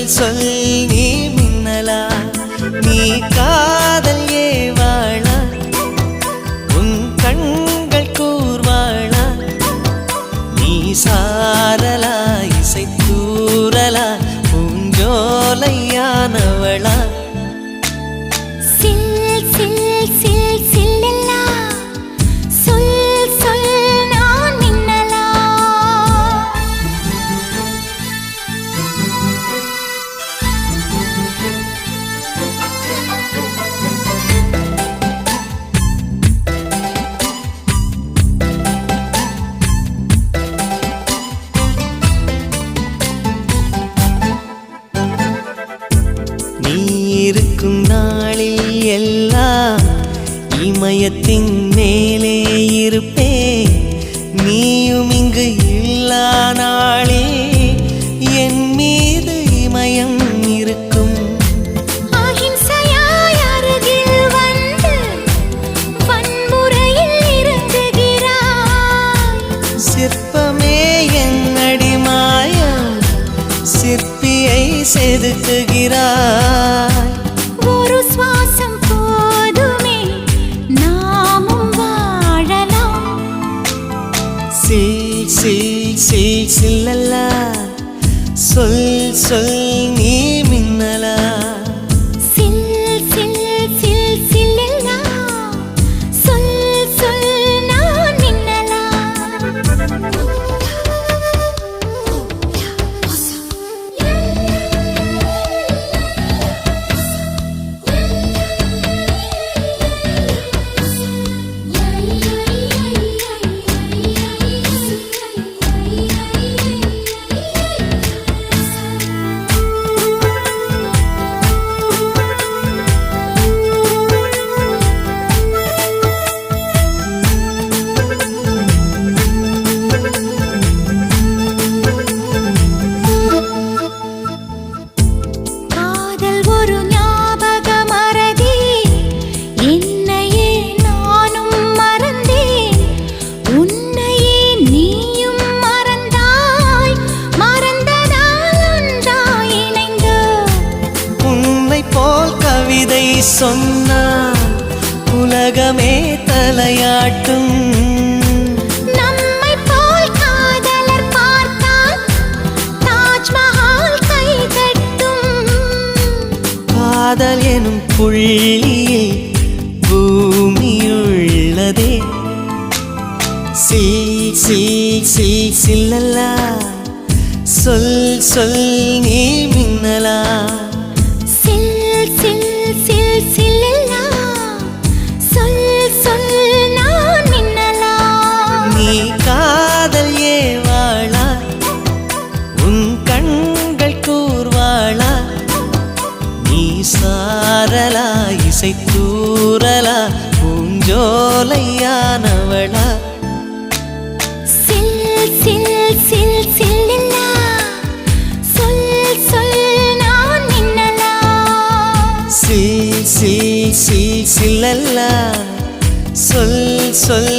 சொல் நீ மின்னலா நீ காதல் ஏவாளா உன் கண்கள் கூர்வாளா நீ சாரலா இசை தூரலா பூஞ்சோலையானவளா இருக்கும் நாளில் எல்லாம் இமயத்தின் மேலே இருப்பே நீயும் இங்கு இல்லா நாளே என் மீது இமயம் இருக்கும் சிற்பமே என்னடி மாயம் சிற்பியை செதுக்குகிறாய் ஒரு சுவாசம் போதுமே நாமும் வாழலாம் சில் சில் சில் சில்லலா சொல் சொல் நீ மின்னலா கவிதை சொன்னால் உலகமே தலையாட்டும் நம்மை போல் காதலர் பார்த்தால் தாஜ்மஹால் கைதட்டும் காதல் எனும் புள்ளியில் பூமியுள்ளதே சில் சில் சில் சில்லலா சொல் சொல் நீ மின்னலா நீ காதல் ஏவாளா உன் கண்கள் கூர்வாளா நீ சாரலா இசை தூரலா பூஞ்சோலையானவளா சில் சில் சில் சில்லலா சொல் சொல்